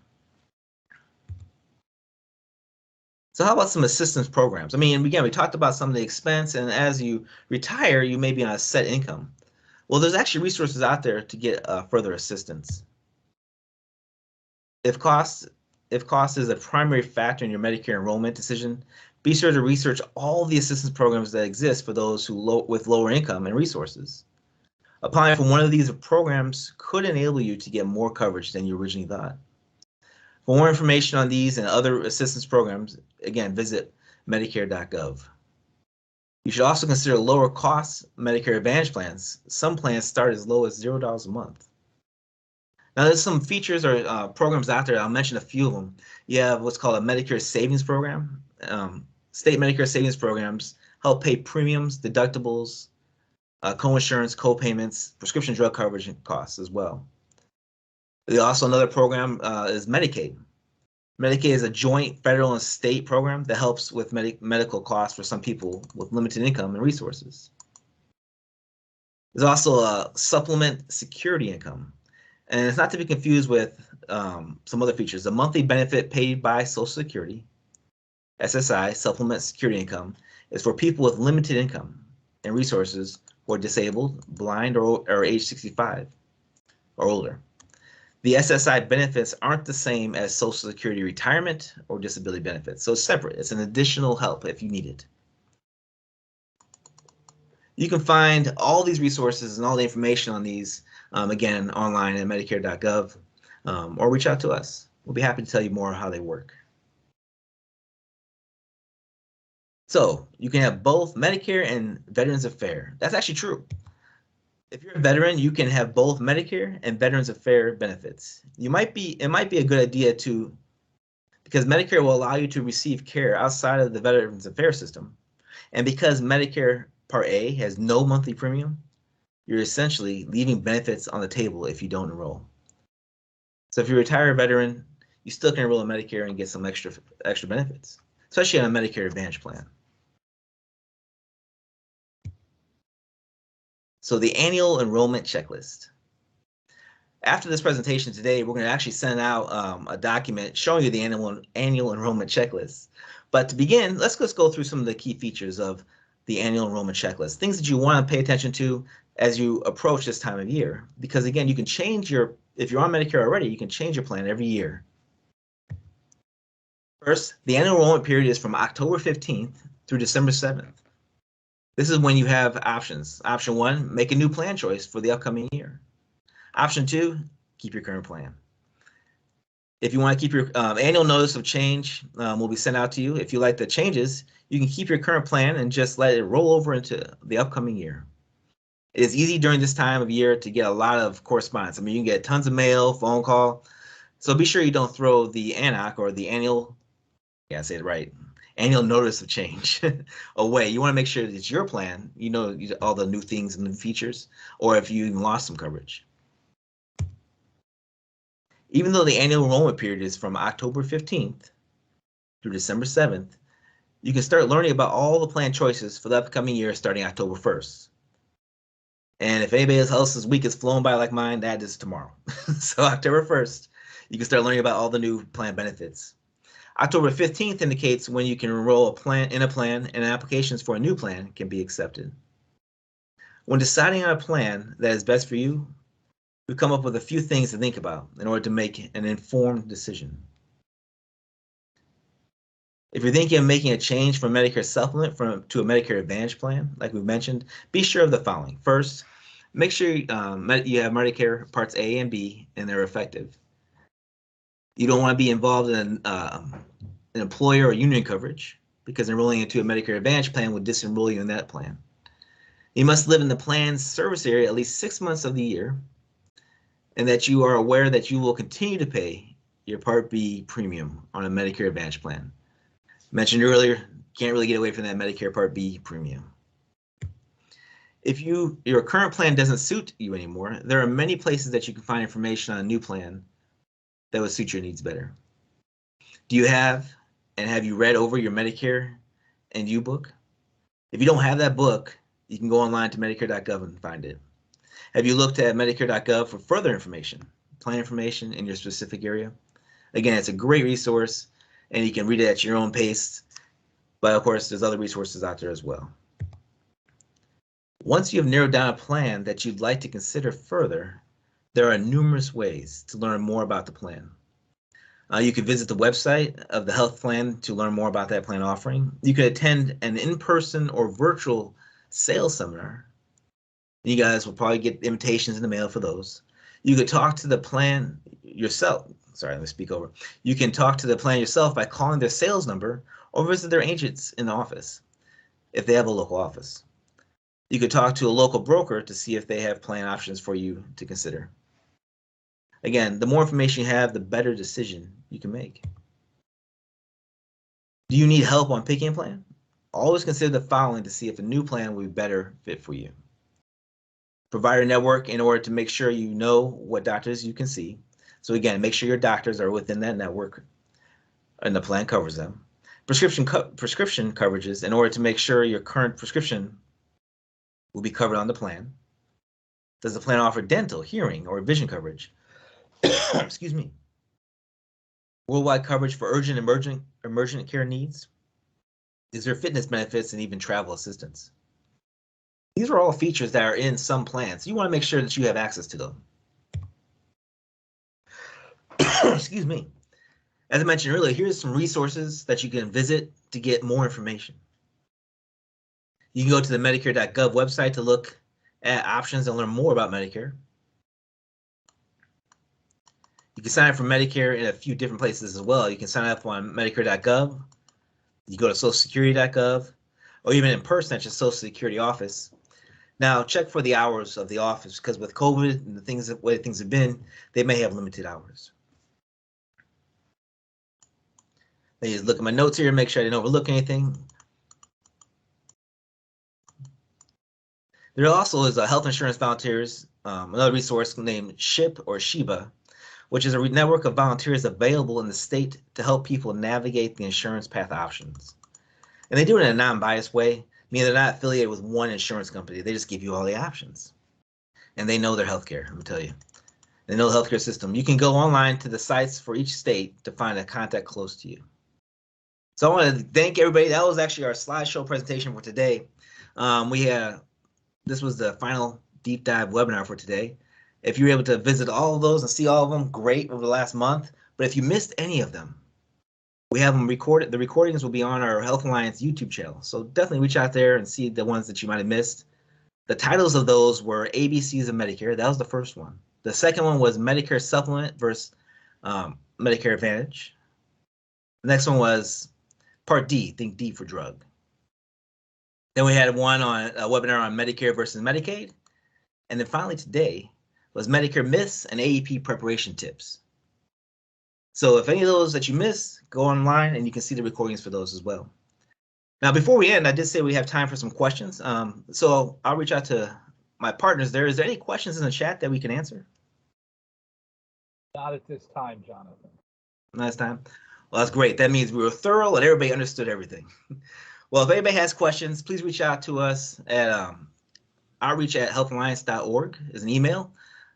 So how about some assistance programs? I mean, again, we talked about some of the expense, and as you retire, you may be on a set income. Well, there's actually resources out there to get further assistance. If cost is a primary factor in your Medicare enrollment decision, be sure to research all the assistance programs that exist for those with lower income and resources. Applying for one of these programs could enable you to get more coverage than you originally thought. For more information on these and other assistance programs, again, visit medicare.gov. You should also consider lower cost Medicare Advantage plans. Some plans start as low as $0 a month. Now, there's some features or programs out there. I'll mention a few of them. You have what's called a Medicare Savings Program. State Medicare Savings Programs help pay premiums, deductibles, co-insurance, co-payments, prescription drug coverage and costs as well. There's also another program is Medicaid. Medicaid is a joint federal and state program that helps with medical costs for some people with limited income and resources. There's also a supplement security income, and it's not to be confused with some other features. A monthly benefit paid by Social Security, SSI, Supplement Security Income, is for people with limited income and resources who are disabled, blind, or age 65 or older. The SSI benefits aren't the same as Social Security retirement or disability benefits, so it's separate. It's an additional help if you need it. You can find all these resources and all the information on these, again, online at medicare.gov, or reach out to us. We'll be happy to tell you more how they work. So you can have both Medicare and Veterans Affairs. That's actually true. If you're a veteran, you can have both Medicare and Veterans Affairs benefits. It might be a good idea because Medicare will allow you to receive care outside of the Veterans Affairs system. And because Medicare Part A has no monthly premium, you're essentially leaving benefits on the table if you don't enroll. So if you're a retired veteran, you still can enroll in Medicare and get some extra benefits, especially on a Medicare Advantage plan. So the annual enrollment checklist. After this presentation today, we're going to actually send out a document showing you the annual enrollment checklist. But to begin, let's just go through some of the key features of the annual enrollment checklist, things that you want to pay attention to as you approach this time of year. Because again, you can change if you're on Medicare already, you can change your plan every year. First, the annual enrollment period is from October 15th through December 7th. This is when you have options. Option 1, make a new plan choice for the upcoming year. Option 2, keep your current plan. If you want to keep your annual notice of change will be sent out to you. If you like the changes, you can keep your current plan and just let it roll over into the upcoming year. It is easy during this time of year to get a lot of correspondence. I mean, you can get tons of mail, phone call. So be sure you don't throw the ANOC or the annual, yeah, I say it right, annual notice of change away. You want to make sure that it's your plan, you know all the new things and new features, or if you even lost some coverage. Even though the annual enrollment period is from October 15th through December 7th, you can start learning about all the plan choices for the upcoming year starting October 1st. And if anybody else's week is flown by like mine, that is tomorrow. So October 1st, you can start learning about all the new plan benefits. October 15th indicates when you can enroll in a plan and applications for a new plan can be accepted. When deciding on a plan that is best for you, we've come up with a few things to think about in order to make an informed decision. If you're thinking of making a change from Medicare Supplement to a Medicare Advantage plan, like we mentioned, be sure of the following. First, make sure you have Medicare Parts A and B and they're effective. You don't want to be involved in an employer or union coverage because enrolling into a Medicare Advantage plan would disenroll you in that plan. You must live in the plan's service area at least 6 months of the year, and that you are aware that you will continue to pay your Part B premium on a Medicare Advantage plan. Mentioned earlier, can't really get away from that Medicare Part B premium. If your current plan doesn't suit you anymore, there are many places that you can find information on a new plan that would suit your needs better. Do you have you read over your Medicare and You book? If you don't have that book, you can go online to medicare.gov and find it. Have you looked at medicare.gov for further information, plan information in your specific area? Again, it's a great resource and you can read it at your own pace, but of course there's other resources out there as well. Once you have narrowed down a plan that you'd like to consider further, there are numerous ways to learn more about the plan. You could visit the website of the health plan to learn more about that plan offering. You could attend an in-person or virtual sales seminar. You guys will probably get invitations in the mail for those. You could talk to the plan yourself. Sorry, let me speak over. You can talk to the plan yourself by calling their sales number or visit their agents in the office if they have a local office. You could talk to a local broker to see if they have plan options for you to consider. Again, the more information you have, the better decision you can make. Do you need help on picking a plan? Always consider the following to see if a new plan will be better fit for you. Provider network in order to make sure you know what doctors you can see. So again, make sure your doctors are within that network and the plan covers them. Prescription coverages in order to make sure your current prescription will be covered on the plan. Does the plan offer dental, hearing, or vision coverage? Excuse me. Worldwide coverage for urgent emergent care needs. Is there fitness benefits and even travel assistance? These are all features that are in some plans. You want to make sure that you have access to them. Excuse me. As I mentioned earlier, here's some resources that you can visit to get more information. You can go to the Medicare.gov website to look at options and learn more about Medicare. You can sign up for Medicare in a few different places as well. You can sign up on Medicare.gov. You go to socialsecurity.gov, or even in person at your Social Security office. Now, check for the hours of the office, because with COVID and the way things have been, they may have limited hours. Let me just look at my notes here and make sure I didn't overlook anything. There also is a Health Insurance Volunteers, another resource named SHIP or SHIBA, which is a network of volunteers available in the state to help people navigate the insurance path options. And they do it in a non-biased way, meaning they're not affiliated with one insurance company. They just give you all the options. And they know their healthcare, I'm gonna tell you. They know the healthcare system. You can go online to the sites for each state to find a contact close to you. So I want to thank everybody. That was actually our slideshow presentation for today. This was the final deep dive webinar for today. If you were able to visit all of those and see all of them, great, over the last month. But if you missed any of them, we have them recorded. The recordings will be on our Health Alliance YouTube channel. So definitely reach out there and see the ones that you might have missed. The titles of those were ABCs of Medicare. That was the first one. The second one was Medicare Supplement versus Medicare Advantage. The next one was Part D, think D for drug. Then we had one on a webinar on Medicare versus Medicaid. And then finally today was Medicare myths and AEP preparation tips. So if any of those that you missed, go online and you can see the recordings for those as well. Now, before we end, I did say we have time for some questions. So I'll reach out to my partners there. Is there any questions in the chat that we can answer? Not at this time, Jonathan. Last time? Well, that's great. That means we were thorough and everybody understood everything. Well, if anybody has questions, please reach out to us at outreach@healthalliance.org is an email.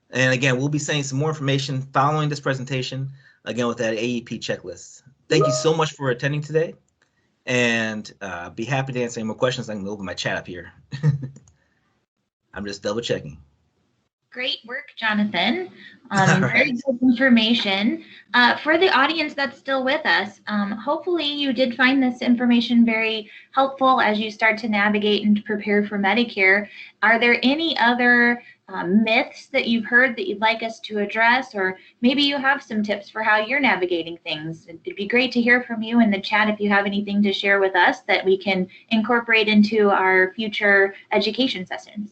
And again, we'll be sending some more information following this presentation, again, with that AEP checklist. Thank you so much for attending today. And be happy to answer any more questions. I can open my chat up here. I'm just double checking. Great work, Jonathan. Very good information. For the audience that's still with us, hopefully you did find this information very helpful as you start to navigate and prepare for Medicare. Are there any other myths that you've heard that you'd like us to address, or maybe you have some tips for how you're navigating things? It'd be great to hear from you in the chat if you have anything to share with us that we can incorporate into our future education sessions.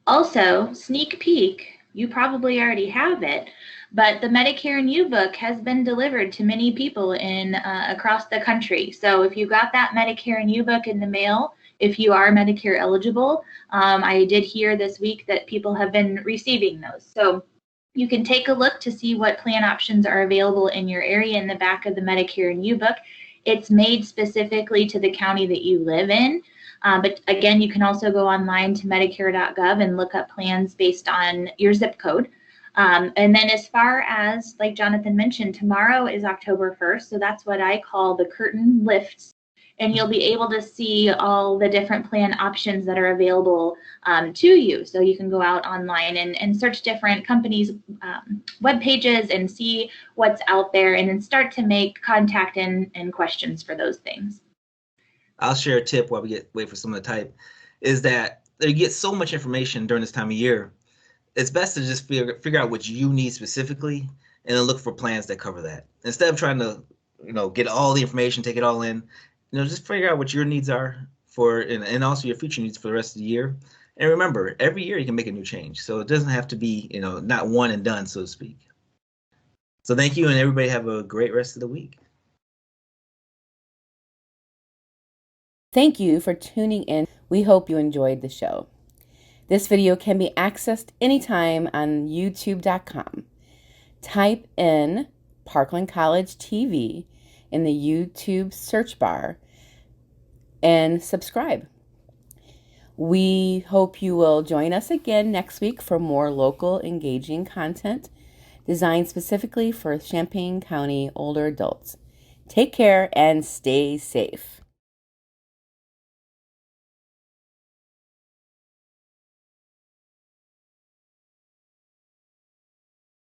Also, sneak peek, you probably already have it, but the Medicare and You book has been delivered to many people in across the country. So if you got that Medicare and You book in the mail, if you are Medicare eligible, I did hear this week that people have been receiving those. So you can take a look to see what plan options are available in your area in the back of the Medicare and You book. It's made specifically to the county that you live in. But again, you can also go online to medicare.gov and look up plans based on your zip code. And then as far as, like Jonathan mentioned, tomorrow is October 1st. So that's what I call the curtain lifts. And you'll be able to see all the different plan options that are available to you. So you can go out online and search different companies' web pages and see what's out there, and then start to make contact and questions for those things. I'll share a tip while we wait for someone to type, is that you get so much information during this time of year. It's best to just figure out what you need specifically and then look for plans that cover that. Instead of trying to, get all the information, take it all in, just figure out what your needs are and also your future needs for the rest of the year. And remember, every year you can make a new change. So it doesn't have to be, not one and done, so to speak. So thank you, and everybody have a great rest of the week. Thank you for tuning in. We hope you enjoyed the show. This video can be accessed anytime on youtube.com. Type in Parkland College TV in the YouTube search bar and subscribe. We hope you will join us again next week for more local, engaging content designed specifically for Champaign County older adults. Take care and stay safe.